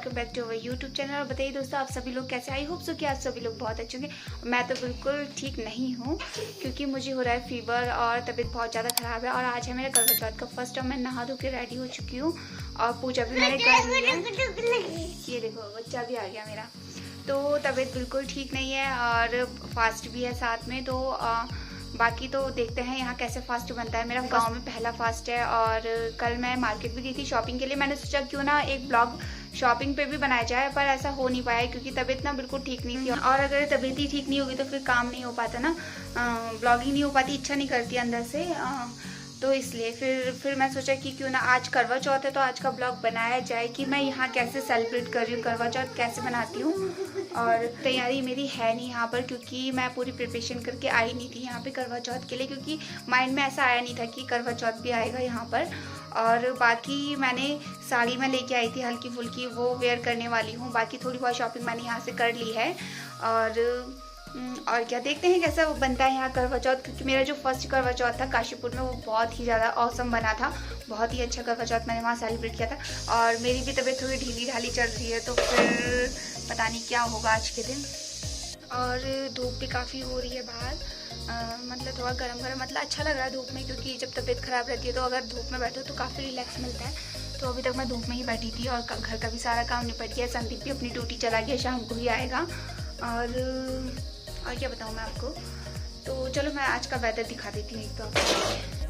Welcome back to our YouTube channel. और बताइए दोस्तों, आप सभी लोग कैसे? आई होप सो कि आप सभी लोग बहुत अच्छे होंगे। मैं तो बिल्कुल ठीक नहीं हूँ क्योंकि मुझे हो रहा है फीवर और तबीयत बहुत ज़्यादा ख़राब है। और आज है मेरा करवा चौथ का फर्स्ट और मैं नहा धो के रेडी हो चुकी हूँ और पूजा भी मैंने कर ली है। ये देखो बच्चा भी आ गया मेरा। तो तबीयत बिल्कुल ठीक नहीं है और फास्ट भी है साथ में। तो बाकी तो देखते हैं यहाँ कैसे फास्ट बनता है। मेरा गांव में पहला फास्ट है और कल मैं मार्केट भी गई थी शॉपिंग के लिए। मैंने सोचा क्यों ना एक ब्लॉग शॉपिंग पे भी बनाया जाए, पर ऐसा हो नहीं पाया क्योंकि तबीयत ना बिल्कुल ठीक नहीं थी। और अगर तबीयत ही ठीक नहीं होगी तो फिर काम नहीं हो पाता ना, ब्लॉगिंग नहीं हो पाती, इच्छा नहीं करती अंदर से। तो इसलिए फिर मैं सोचा कि क्यों ना आज करवा चौथ है तो आज का ब्लॉग बनाया जाए कि मैं यहाँ कैसे सेलिब्रेट कर रही हूँ, करवा चौथ कैसे मनाती हूँ। और तैयारी मेरी है नहीं यहाँ पर क्योंकि मैं पूरी प्रिपरेशन करके आई नहीं थी यहाँ पे करवा चौथ के लिए, क्योंकि माइंड में ऐसा आया नहीं था कि करवा चौथ भी आएगा यहाँ पर। और बाकी मैंने साड़ी में लेके आई थी हल्की फुल्की, वो वेयर करने वाली हूँ। बाकी थोड़ी बहुत शॉपिंग मैंने यहाँ से कर ली है। और क्या देखते हैं कैसा वो बनता है यहाँ करवा चौथ, क्योंकि मेरा जो फर्स्ट करवा चौथ था काशीपुर में वो बहुत ही ज़्यादा औसम बना था। बहुत ही अच्छा करवा चौथ मैंने वहाँ सेलिब्रेट किया था। और मेरी भी तबीयत थोड़ी ढीली ढाली चल रही है तो फिर पता नहीं क्या होगा आज के दिन। और धूप भी काफ़ी हो रही है बाहर, मतलब थोड़ा गरम गरम, मतलब अच्छा लग रहा है धूप में, क्योंकि जब तबीयत ख़राब रहती है तो अगर धूप में बैठो तो काफ़ी रिलैक्स मिलता है। तो अभी तक मैं धूप में ही बैठी थी और घर का भी सारा काम निपट गया। संदीप भी अपनी ड्यूटी चला गया, शाम को ही आएगा। और क्या बताऊँ मैं आपको। तो चलो मैं आज का वेदर दिखा देती हूँ एक तो आपको।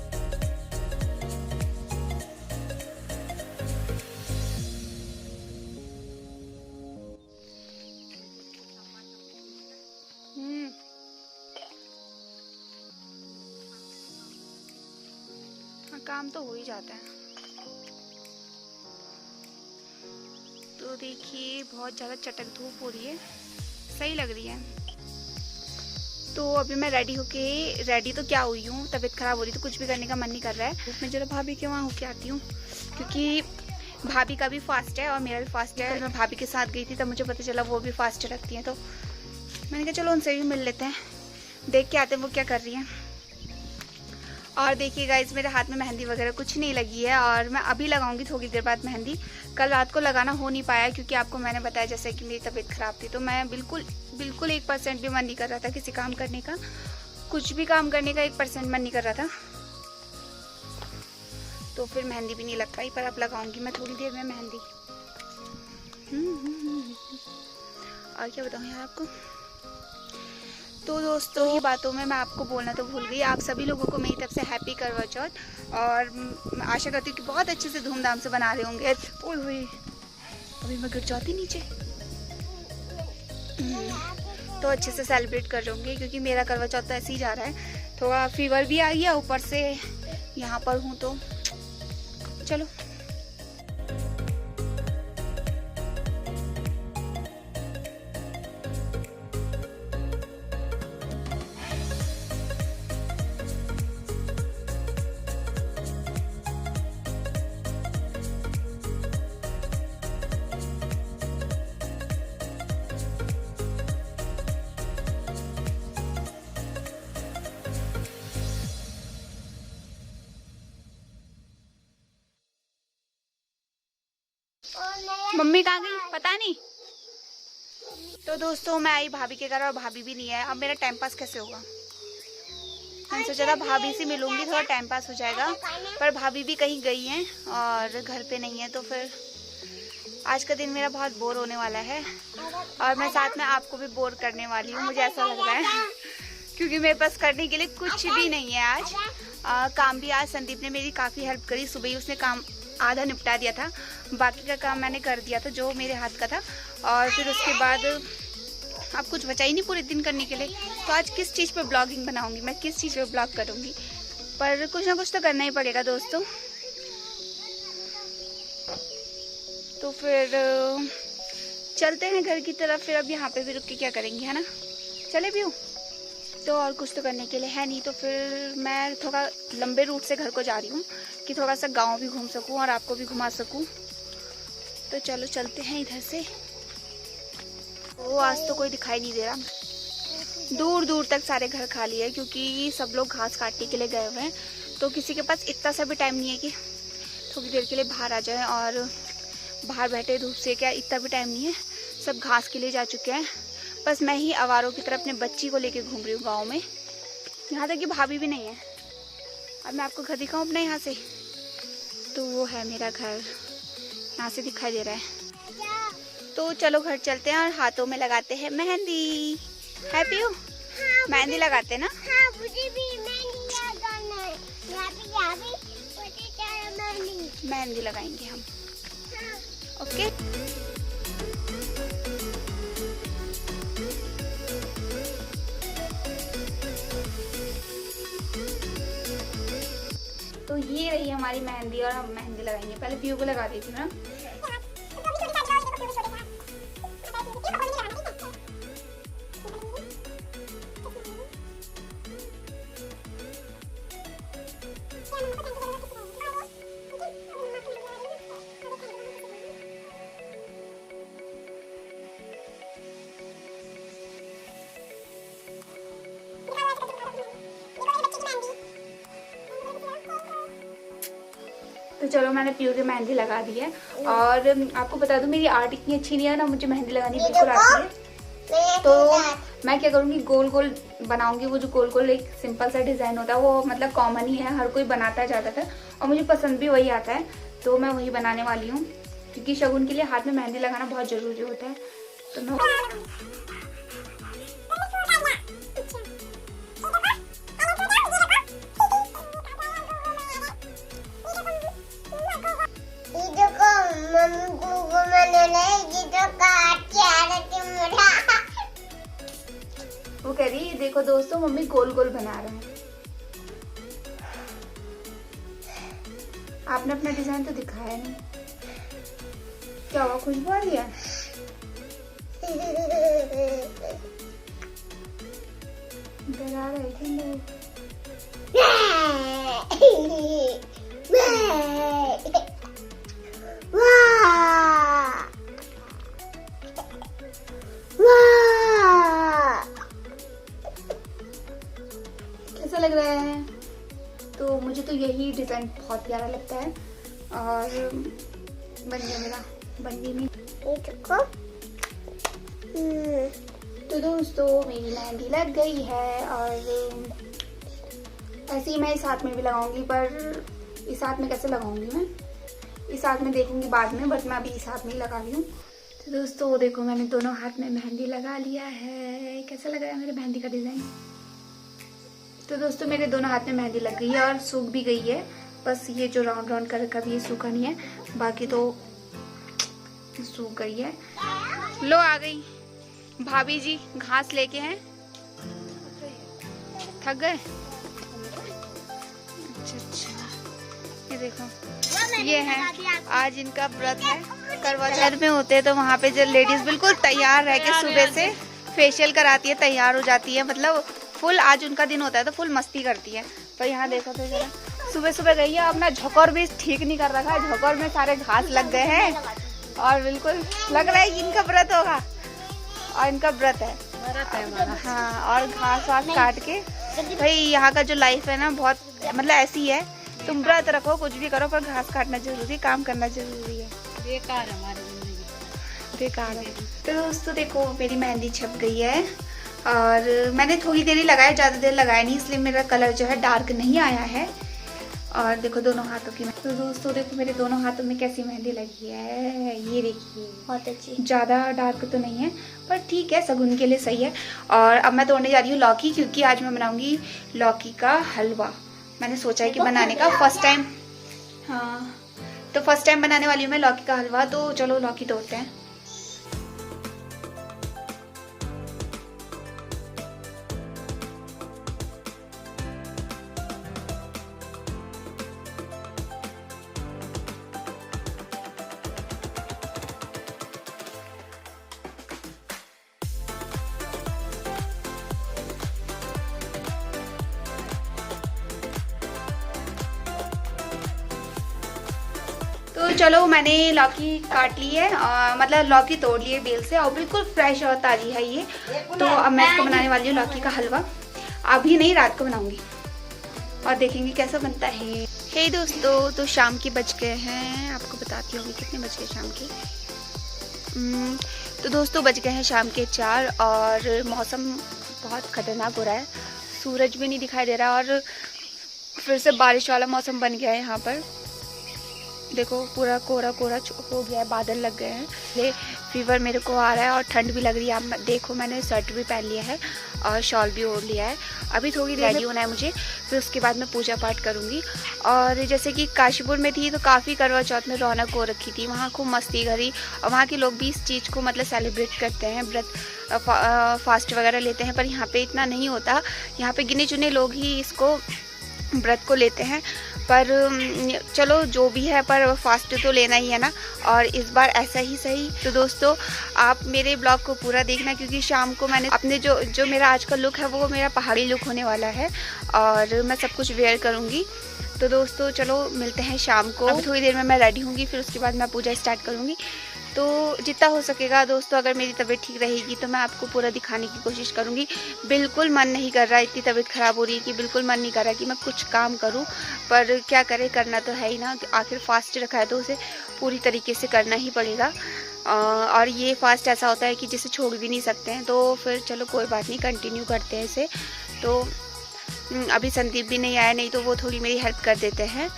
काम तो हो ही जाता है। तो देखिए बहुत ज़्यादा चटक धूप हो रही है, सही लग रही है। तो अभी मैं रेडी तो क्या हुई हूँ, तबीयत ख़राब हो रही तो कुछ भी करने का मन नहीं कर रहा है। मैं जरा भाभी के वहाँ होके आती हूँ क्योंकि भाभी का भी फास्ट है और मेरा भी फास्ट है। मैं भाभी के साथ गई थी तब मुझे पता चला वो भी फास्ट रखती हैं, तो मैंने कहा चलो उनसे भी मिल लेते हैं, देख के आते हैं वो क्या कर रही हैं। और देखिए गाइस, मेरे हाथ में मेहंदी वगैरह कुछ नहीं लगी है और मैं अभी लगाऊंगी थोड़ी देर बाद मेहंदी। कल रात को लगाना हो नहीं पाया क्योंकि आपको मैंने बताया जैसे कि मेरी तबीयत ख़राब थी, तो मैं बिल्कुल 1% भी मन नहीं कर रहा था किसी काम करने का, कुछ भी काम करने का 1% मन नहीं कर रहा था। तो फिर मेहंदी भी नहीं लग पाई, पर अब लगाऊंगी मैं थोड़ी देर में मेहंदी। और क्या बताऊँ यार आपको। तो दोस्तों की बातों में मैं आपको बोलना तो भूल गई, आप सभी लोगों को मेरी तरफ से हैप्पी करवा चौथ। और मैं आशा करती हूँ कि बहुत अच्छे से धूमधाम से बना रहे होंगे। ओए हुए अभी मैं गिर जाती नीचे। तो अच्छे से सेलिब्रेट कर रहे होंगे क्योंकि मेरा करवा चौथ तो ऐसे ही जा रहा है। थोड़ा फीवर भी आ गया, ऊपर से यहाँ पर हूँ तो चलो। मम्मी कहाँ गई पता नहीं। तो दोस्तों मैं आई भाभी के घर और भाभी भी नहीं है। अब मेरा टाइम पास कैसे होगा। मैंने सोचा था भाभी से मिलूंगी, थोड़ा टाइम पास हो जाएगा, पर भाभी भी कहीं गई हैं और घर पे नहीं है। तो फिर आज का दिन मेरा बहुत बोर होने वाला है और मैं साथ में आपको भी बोर करने वाली हूँ, मुझे ऐसा लग रहा है क्योंकि मेरे पास करने के लिए कुछ भी नहीं है आज। काम भी आज संदीप ने मेरी काफ़ी हेल्प करी, सुबह ही उसने काम आधा निपटा दिया था, बाकी का काम मैंने कर दिया था जो मेरे हाथ का था। और फिर उसके बाद अब कुछ बचा ही नहीं पूरे दिन करने के लिए। तो आज किस चीज़ पे ब्लॉगिंग बनाऊंगी मैं, किस चीज़ पे ब्लॉग करूंगी, पर कुछ ना कुछ तो करना ही पड़ेगा दोस्तों। तो फिर चलते हैं घर की तरफ। फिर अब यहाँ पे भी रुक के क्या करेंगे, है ना, चले भी हूँ तो और कुछ तो करने के लिए है नहीं। तो फिर मैं थोड़ा लंबे रूट से घर को जा रही हूँ कि थोड़ा सा गांव भी घूम सकूँ और आपको भी घुमा सकूँ। तो चलो चलते हैं इधर से। वो आज तो कोई दिखाई नहीं दे रहा, दूर दूर तक सारे घर खाली है क्योंकि सब लोग घास काटने के लिए गए हुए हैं। तो किसी के पास इतना सा भी टाइम नहीं है कि थोड़ी देर के लिए बाहर आ जाए और बाहर बैठे धूप से, क्या इतना भी टाइम नहीं है, सब घास के लिए जा चुके हैं। बस मैं ही आवारों की तरफ अपने बच्ची को लेके घूम रही हूँ गाँव में। यहाँ तक कि भाभी भी नहीं है। अब मैं आपको घर दिखाऊँ अपने यहाँ से, तो वो है मेरा घर, यहाँ से दिखाई दे रहा है। तो चलो घर चलते हैं और हाथों में लगाते हैं मेहंदी। हैप्पी हो? हाँ, मेहंदी लगाते ना? हाँ, मुझे भी मेहंदी लगाना है। यहाँ पे मेहंदी लगाएंगे हम। हाँ। ओके। तो ये रही हमारी मेहंदी और हम मेहंदी लगाएंगे। पहले पीयू को लगा देती हूँ ना। तो चलो मैंने पीयू की मेहंदी लगा दी है। और आपको बता दूं मेरी आर्ट इतनी अच्छी नहीं है ना, मुझे मेहंदी लगानी बिल्कुल आती है। तो मैं क्या करूँगी, गोल गोल बनाऊंगी। वो जो गोल गोल एक सिंपल सा डिज़ाइन होता है वो मतलब कॉमन ही है, हर कोई बनाता है ज़्यादातर, और मुझे पसंद भी वही आता है। तो मैं वही बनाने वाली हूँ, क्योंकि शगुन के लिए हाथ में मेहंदी लगाना बहुत ज़रूरी होता है। तो मैं वो कह रही देखो दोस्तों मम्मी गोल गोल बना रहे हैं। आपने अपना डिजाइन तो दिखाया नहीं, क्या हुआ, खुशबू आ रही है? डरा रहे थे लोग। कैसा लग रहा है? तो मुझे तो यही डिजाइन बहुत प्यारा लगता है। और बन गया मेरा, बन गई नहीं। तो दोस्तों मेरी मेहंदी लग गई है, और ऐसे ही मैं इस हाथ में भी लगाऊंगी, पर इस हाथ में कैसे लगाऊंगी मैं, इस हाथ में देखूंगी बाद में, बट मैं अभी इस हाथ में ही लगा रही हूँ। तो दोस्तों देखो मैंने दोनों हाथ में मेहंदी लगा लिया है। कैसा लग रहा है मेरे मेहंदी का डिजाइन? तो दोस्तों मेरे दोनों हाथ में मेहंदी लग गई है और सूख भी गई है। बस ये जो राउंड राउंड कर रखा ये सूखा नहीं है, बाकी तो सूख गई है। लो आ गई भाभी जी, घास लेके हैं। थक गए? अच्छा, ये देखो ये है आज इनका व्रत है। करवा चौथ में होते हैं तो वहाँ पे जो लेडीज बिल्कुल तैयार रह के सुबह से फेशियल कराती है, तैयार हो जाती है, मतलब फुल आज उनका दिन होता है तो फुल मस्ती करती है। तो यहाँ देखो तो जरा सुबह सुबह गई है, अपना झोकर भी ठीक नहीं कर रखा है, झोकर में सारे घास लग गए हैं और बिल्कुल लग रहा है कि इनका व्रत होगा, और इनका व्रत है हमारा। हाँ, और घास वास काट के, भाई यहाँ का जो लाइफ है ना बहुत मतलब ऐसी है, तुम व्रत रखो कुछ भी करो पर घास काटना जरूरी, काम करना जरूरी है। बेकार है हमारी जिंदगी, बेकार है। तो दोस्तों देखो मेरी मेहंदी छप गई है, और मैंने थोड़ी देर ही लगाया, ज़्यादा देर लगाया नहीं, इसलिए मेरा कलर जो है डार्क नहीं आया है। और देखो दोनों हाथों की, तो दोस्तों देखो मेरे दोनों हाथों में कैसी मेहंदी लगी है, ये देखिए बहुत अच्छी, ज़्यादा डार्क तो नहीं है पर ठीक है, शगुन के लिए सही है। और अब मैं तोड़ने जा रही हूँ लौकी, क्योंकि आज मैं बनाऊंगी लौकी का हलवा। मैंने सोचा है कि बनाने का फर्स्ट टाइम, हाँ तो फर्स्ट टाइम बनाने वाली हूँ मैं लौकी का हलवा। तो चलो लौकी तोड़ते हैं। तो चलो मैंने लौकी काट ली है, मतलब लौकी तोड़ ली है बेल से, और बिल्कुल फ्रेश और ताजी है ये। तो अब मैं इसको बनाने वाली हूँ लौकी का हलवा, अभी नहीं रात को बनाऊंगी, और देखेंगे कैसा बनता है। हे दोस्तों, तो शाम के बज गए हैं, आपको बताती हूँ कितने बज गए शाम के। तो दोस्तों बज गए हैं शाम के 4 और मौसम बहुत खतरनाक हो रहा है, सूरज भी नहीं दिखाई दे रहा और फिर से बारिश वाला मौसम बन गया है। यहाँ पर देखो पूरा कोहरा कोहरा हो गया है, बादल लग गए हैं। ये फीवर मेरे को आ रहा है और ठंड भी लग रही है। आप देखो मैंने स्वेटर भी पहन लिया है और शॉल भी ओढ़ लिया है। अभी थोड़ी रेडी होना है मुझे, फिर उसके बाद मैं पूजा पाठ करूँगी। और जैसे कि काशीपुर में थी तो काफ़ी करवा चौथ में रौनक हो रखी थी, वहाँ खूब मस्ती करी और वहाँ के लोग भी इस चीज़ को मतलब सेलिब्रेट करते हैं, व्रत फास्ट वगैरह लेते हैं। पर यहाँ पर इतना नहीं होता, यहाँ पर गिने चुने लोग ही इसको व्रत को लेते हैं। पर चलो जो भी है, पर फास्ट तो लेना ही है ना, और इस बार ऐसा ही सही। तो दोस्तों आप मेरे ब्लॉग को पूरा देखना, क्योंकि शाम को मैंने अपने जो मेरा आज का लुक है वो मेरा पहाड़ी लुक होने वाला है और मैं सब कुछ वेयर करूँगी। तो दोस्तों चलो मिलते हैं शाम को। अभी थोड़ी देर में मैं रेडी होंगी, फिर उसके बाद मैं पूजा स्टार्ट करूँगी। तो जितना हो सकेगा दोस्तों, अगर मेरी तबीयत ठीक रहेगी तो मैं आपको पूरा दिखाने की कोशिश करूँगी। बिल्कुल मन नहीं कर रहा, इतनी तबीयत ख़राब हो रही है कि बिल्कुल मन नहीं कर रहा कि मैं कुछ काम करूँ, पर क्या करें, करना तो है ही ना। आखिर फास्ट रखा है तो उसे पूरी तरीके से करना ही पड़ेगा। और ये फास्ट ऐसा होता है कि जिसे छोड़ भी नहीं सकते हैं। तो फिर चलो कोई बात नहीं, कंटिन्यू करते हैं इसे। तो अभी संदीप भी नहीं आया, नहीं तो वो थोड़ी मेरी हेल्प कर देते हैं।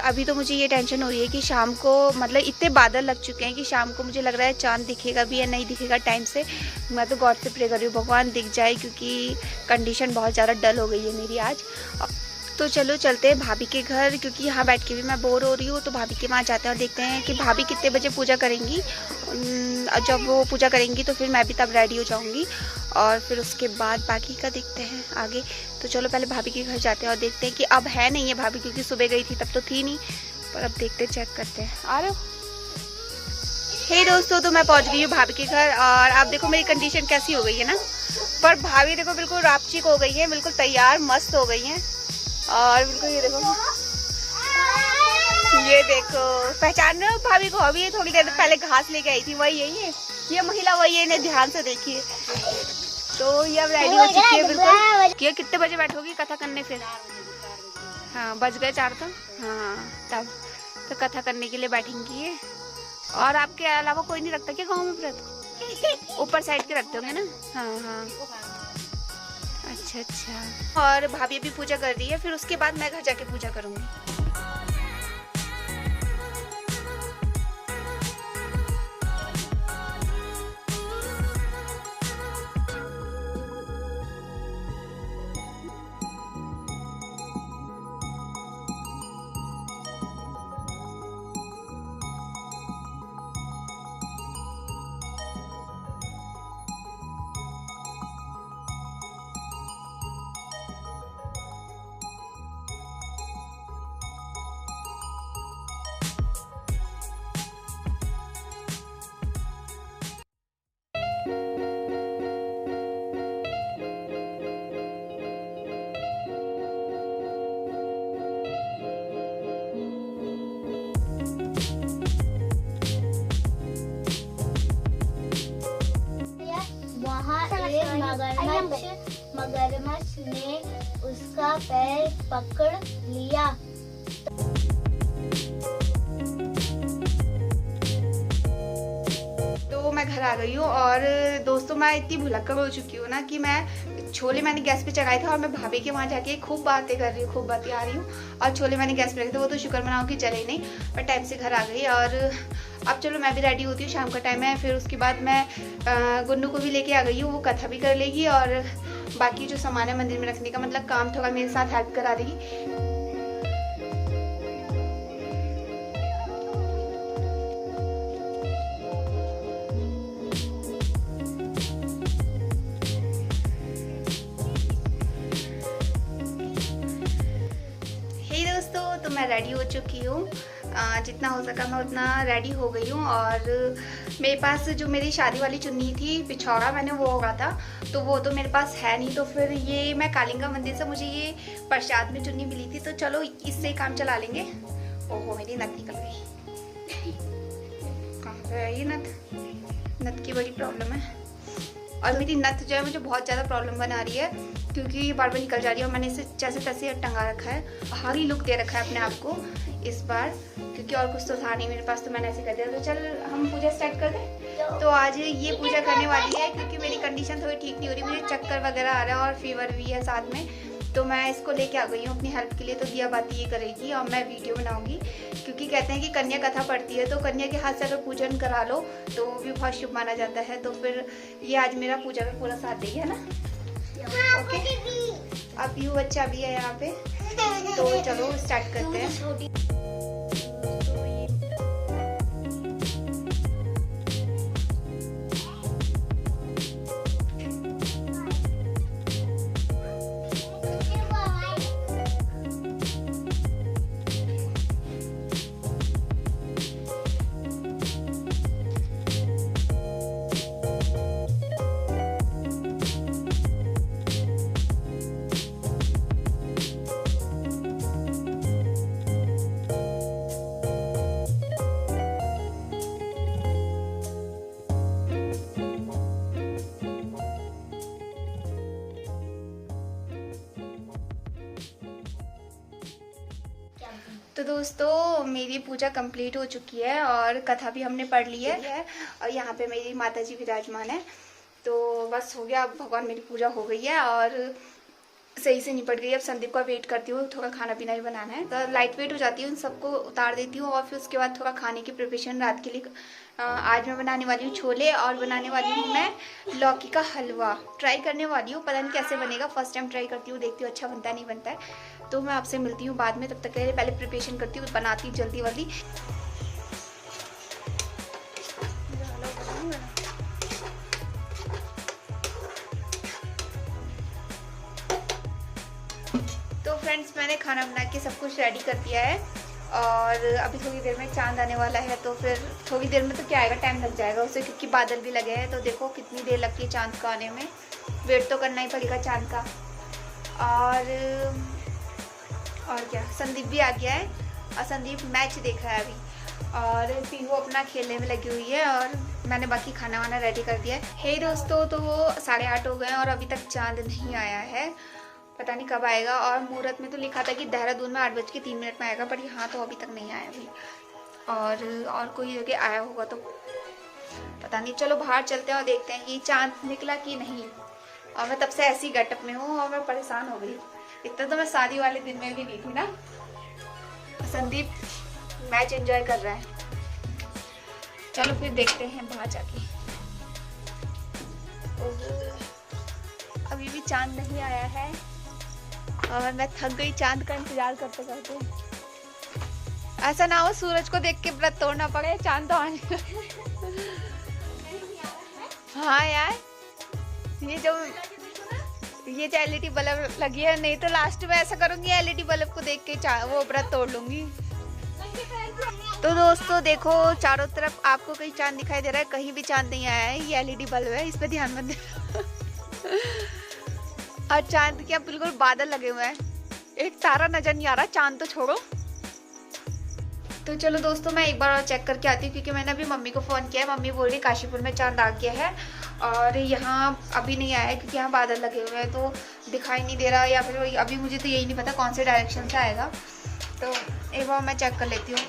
अभी तो मुझे ये टेंशन हो रही है कि शाम को मतलब इतने बादल लग चुके हैं कि शाम को मुझे लग रहा है चांद दिखेगा भी या नहीं दिखेगा टाइम से। मैं तो गॉड से प्रे कर रही हूँ भगवान दिख जाए, क्योंकि कंडीशन बहुत ज़्यादा डल हो गई है मेरी आज। तो चलो चलते हैं भाभी के घर, क्योंकि यहाँ बैठ के भी मैं बोर हो रही हूँ। तो भाभी के वहाँ जाते हैं और देखते हैं कि भाभी कितने बजे पूजा करेंगी। जब वो पूजा करेंगी तो फिर मैं भी तब रेडी हो जाऊँगी और फिर उसके बाद बाकी का देखते हैं आगे। तो चलो पहले भाभी के घर जाते हैं और देखते हैं कि अब है नहीं है भाभी, क्योंकि सुबह गई थी तब तो थी नहीं, पर अब देखते चेक करते हैं। आ रहे हो? हे दोस्तों, तो मैं पहुँच गई हूँ भाभी के घर और आप देखो मेरी कंडीशन कैसी हो गई है ना। पर भाभी देखो बिल्कुल रापचिक हो गई है, बिल्कुल तैयार मस्त हो गई हैं। और बिल्कुल ये देखो पहचान रहे हो भाभी को? अभी थोड़ी देर पहले घास लेके आई थी, वही यही है, ये महिला वही है, इन्हें ध्यान से देखिए। तो ये अब रेडी हो चुकी है बिल्कुल। ये कितने बजे बैठोगी कथा करने फिर? हाँ बज गए 4 तो हाँ, तब तो कथा करने के लिए बैठेंगी ये। और आपके अलावा कोई नहीं रखता क्या गाँव में व्रत? ऊपर साइड के रखते होंगे ना? हाँ हाँ, अच्छा अच्छा। और भाभी भी पूजा कर रही है, फिर उसके बाद मैं घर जाके पूजा करूँगी। मगरमच्छ ने उसका पैर पकड़ लिया। तो मैं घर आ गई हूँ और दोस्तों मैं इतनी भुलक्कड़ हो चुकी हूँ ना कि मैं छोले मैंने गैस पे चढ़ाए थे और मैं भाभी के वहाँ जाके खूब बातें कर रही हूँ, खूब बातें आ रही हूँ। और छोले मैंने गैस पे रखे थे, वो तो शुक्र मनाओ कि जले ही नहीं, पर टाइम से घर आ गई। और अब चलो मैं भी रेडी होती हूँ, शाम का टाइम है। फिर उसके बाद मैं गुन्नू को भी लेके आ गई हूँ, वो कथा भी कर लेगी और बाकी जो सामान है मंदिर में रखने का मतलब काम थोड़ा मेरे साथ हेल्प करा देगी। तो मैं रेडी हो चुकी हूँ, जितना हो सका मैं उतना रेडी हो गई हूँ। और मेरे पास जो मेरी शादी वाली चुन्नी थी पिछौड़ा मैंने वो होगा था, तो वो तो मेरे पास है नहीं। तो फिर ये मैं कालिंगा मंदिर से मुझे ये प्रसाद में चुन्नी मिली थी, तो चलो इससे काम चला लेंगे। ओहो मेरी नक निकल गई। ये नथ की बड़ी प्रॉब्लम है। और मेरी नथ जो है मुझे बहुत ज़्यादा प्रॉब्लम बना रही है, क्योंकि बार बार निकल जा रही है। और मैंने इसे जैसे तैसे टंगा रखा है, हाई लुक दे रखा है अपने आप को इस बार, क्योंकि और कुछ तो था नहीं मेरे पास, तो मैंने ऐसे कर दिया। तो चल हम पूजा स्टार्ट कर दें। तो आज ये पूजा करने वाली है, क्योंकि मेरी कंडीशन थोड़ी ठीक नहीं हो रही, मुझे चक्कर वगैरह आ रहा है और फीवर भी है साथ में। तो मैं इसको लेके आ गई हूँ अपनी हेल्प के लिए। तो दिया बाती ये करेगी और मैं वीडियो बनाऊंगी, क्योंकि कहते हैं कि कन्या कथा पढ़ती है, तो कन्या के हाथ से अगर पूजन करा लो तो वो भी बहुत शुभ माना जाता है। तो फिर ये आज मेरा पूजा में पूरा साथ देगी, है ना? ओके, अब यू बच्चा भी है यहाँ पे। तो चलो स्टार्ट करते हैं। तो दोस्तों मेरी पूजा कंप्लीट हो चुकी है और कथा भी हमने पढ़ ली है। और यहाँ पे मेरी माता जी विराजमान है। तो बस हो गया, अब भगवान मेरी पूजा हो गई है और सही से निपट गई। अब संदीप का वेट करती हूँ, थोड़ा खाना पीना भी बनाना है। तो लाइट वेट हो जाती हूँ, उन सबको उतार देती हूँ और फिर उसके बाद थोड़ा खाने की प्रिपरेशन रात के लिए। आज मैं बनाने वाली हूँ छोले और बनाने वाली हूँ मैं लौकी का हलवा। ट्राई करने वाली हूँ, पता नहीं कैसे बनेगा, फर्स्ट टाइम ट्राई करती हूँ, देखती हूँ अच्छा बनता है नहीं बनता है। तो मैं आपसे मिलती हूँ बाद में, तब तक के लिए पहले प्रिपरेशन करती हूँ, बनाती हूँ जल्दी वाली। तो फ्रेंड्स मैंने खाना बना के सब कुछ रेडी कर दिया है और अभी थोड़ी देर में चांद आने वाला है। तो फिर थोड़ी देर में तो क्या आएगा, टाइम लग जाएगा उसे, क्योंकि बादल भी लगे हैं। तो देखो कितनी देर लगती है चांद का आने में, वेट तो करना ही पड़ेगा चांद का। और क्या, संदीप भी आ गया है और संदीप मैच देख रहा है अभी, और पीहू अपना खेलने में लगी हुई है और मैंने बाकी खाना वाना रेडी कर दिया है। हे दोस्तों, तो 8:30 हो गए और अभी तक चांद नहीं आया है, पता नहीं कब आएगा। और मुहूर्त में तो लिखा था कि देहरादून में 8:03 में आएगा, पर यहाँ तो अभी तक नहीं आया अभी। और कोई जगह आया होगा तो पता नहीं। चलो बाहर चलते हैं और देखते हैं कि चांद निकला कि नहीं। और मैं तब से ऐसी गेटअप में हूँ और मैं परेशान हो गई। इतना तो मैं शादी वाले दिन में भी नहीं थी ना। संदीप मैच एंजॉय कर रहा है। चलो फिर देखते हैं बाहर जाके। अभी भी चांद नहीं आया है और मैं थक गई चांद का इंतजार करते करते। ऐसा ना हो सूरज को देख के व्रत तोड़ना पड़े, चांद तो आने। हाँ यार, ये जो एलईडी बल्ब लगी है, नहीं तो लास्ट में ऐसा करूंगी एलईडी बल्ब को देख के वो व्रत तोड़ लूंगी। तो दोस्तों देखो चारों तरफ आपको कहीं चांद दिखाई दे रहा है, कहीं भी चांद नहीं आया है। ये एलईडी बल्ब है, इस पे ध्यान मत देना। और चांद के बिल्कुल बादल लगे हुए हैं, एक तारा नजर नहीं आ रहा, चांद तो छोड़ो। तो चलो दोस्तों मैं एक बार और चेक करके आती हूँ, क्योंकि मैंने अभी मम्मी को फ़ोन किया है। मम्मी बोल रही काशीपुर में चांद आ गया है और यहाँ अभी नहीं आया है, क्योंकि यहाँ बादल लगे हुए हैं तो दिखाई नहीं दे रहा, या फिर अभी मुझे तो यही नहीं पता कौन से डायरेक्शन से आएगा। तो एक बार मैं चेक कर लेती हूँ।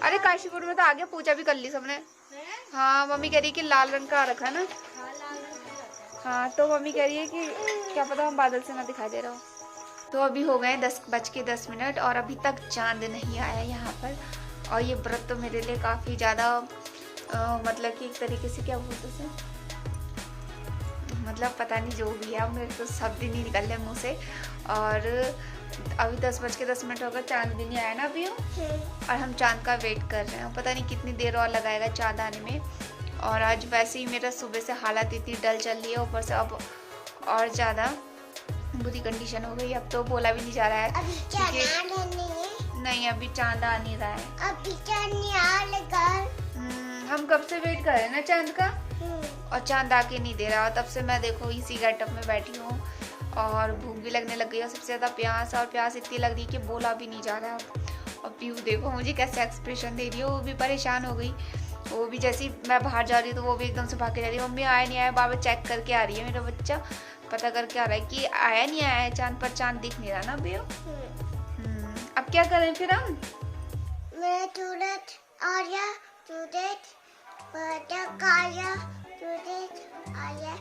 अरे काशीपुर में तो आ गया, पूजा भी कर ली सबने। हाँ मम्मी कह रही है कि लाल रंग का आ रखा है ना। हाँ तो मम्मी कह रही है कि क्या पता हम बादल से ना दिखाई दे रहा हो। तो अभी हो गए 10:10 और अभी तक चांद नहीं आया यहाँ पर। और ये व्रत तो मेरे लिए काफ़ी ज़्यादा मतलब कि एक तरीके से क्या बोलते हैं, मतलब पता नहीं जो भी है, मेरे तो शब्द ही नहीं निकल रहे मुँह से। और अभी 10:10 हो गए, चांद भी नहीं आया ना अभी, और हम चांद का वेट कर रहे हैं। पता नहीं कितनी देर और लगाएगा चांद आने में। और आज वैसे ही मेरा सुबह से हालत इतनी डल चल रही है, ऊपर से अब और ज़्यादा बुरी कंडीशन हो गई। अब तो बोला भी नहीं जा रहा है, नहीं अभी चांद आ नहीं रहा है। अभी चांद नहीं आ लगा। हम कब से वेट कर रहे हैं ना चांद का, और चांद आके नहीं दे रहा। तब से मैं देखो इसी गेटअप में बैठी हूँ और भूख भी लगने लग गई है, सबसे ज़्यादा प्यास, और प्यास इतनी लग रही कि बोला भी नहीं जा रहा। और पीहू देखो मुझे कैसे एक्सप्रेशन दे रही है, वो भी परेशान हो गई। वो भी जैसे ही मैं बाहर जा रही हूँ तो वो भी एकदम से भाग के जा रही है, मम्मी आया नहीं आया, बार बार चेक करके आ रही है। मेरा बच्चा पता करके आ रहा है कि आया नहीं आया है चांद, पर चांद दिख नहीं रहा ना अभी। अब क्या करें फिर हम? मैं सूरज आया, सूरज बड़ा काया, सूरज आया,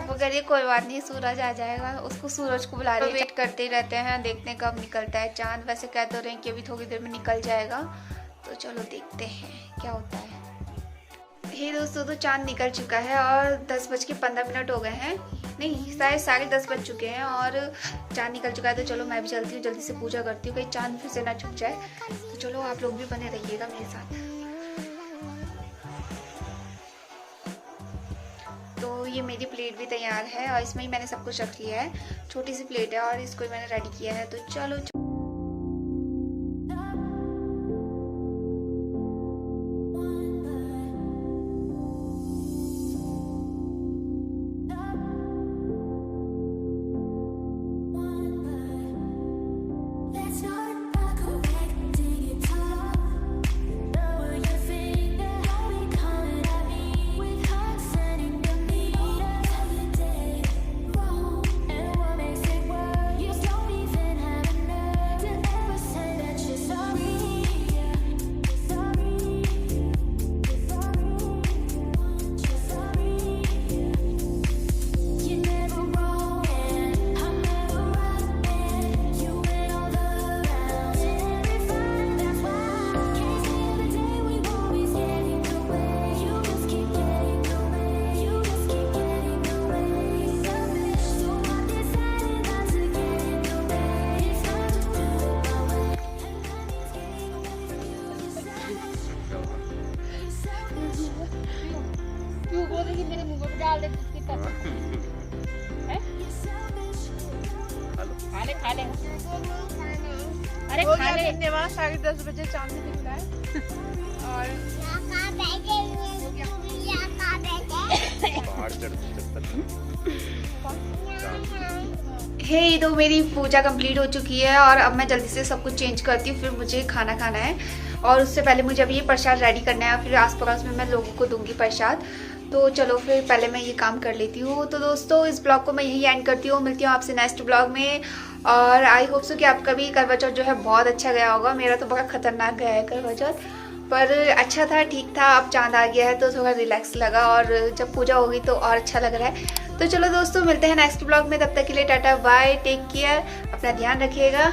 वो कह रही है कोई बात नहीं, सूरज आ जाएगा, उसको सूरज को बुला रही है। वेट करते ही रहते हैं, देखते हैं कब निकलता है चांद। वैसे कह तो रहे हैं कि अभी थोड़ी देर में निकल जाएगा, तो चलो देखते हैं क्या होता है। हे दोस्तों, तो चांद निकल चुका है और 10:15 हो गए हैं, नहीं शायद 10:30 बज चुके हैं और चांद निकल चुका है। तो चलो मैं भी चलती हूँ, जल्दी से पूजा करती हूँ, कहीं चांद फिर से ना छुप जाए। तो चलो आप लोग भी बने रहिएगा मेरे साथ। तो ये मेरी प्लेट भी तैयार है और इसमें ही मैंने सब कुछ रख लिया है। छोटी सी प्लेट है और इसको मैंने रेडी किया है। तो चलो डाल दे उसकी तरफ। खा ले अरे हो खा ले। गया 10:30 बजे चांद निकला है और हे तो मेरी पूजा कंप्लीट हो चुकी है और अब मैं जल्दी से सब कुछ चेंज करती हूँ, फिर मुझे खाना खाना है और उससे पहले मुझे अभी ये प्रसाद रेडी करना है, फिर आस पड़ोस में मैं लोगों को दूंगी प्रसाद। तो चलो फिर पहले मैं ये काम कर लेती हूँ। तो दोस्तों इस ब्लॉग को मैं यही एंड करती हूँ, मिलती हूँ आपसे नेक्स्ट ब्लॉग में। और आई होप सो कि आपका भी करवा चौथ जो है बहुत अच्छा गया होगा। मेरा तो बहुत खतरनाक गया है करवा चौथ, पर अच्छा था, ठीक था। अब चांद आ गया है तो थोड़ा रिलैक्स लगा और जब पूजा होगी तो और अच्छा लग रहा है। तो चलो दोस्तों मिलते हैं नेक्स्ट ब्लॉग में, तब तक के लिए टाटा बाय, टेक केयर, अपना ध्यान रखिएगा।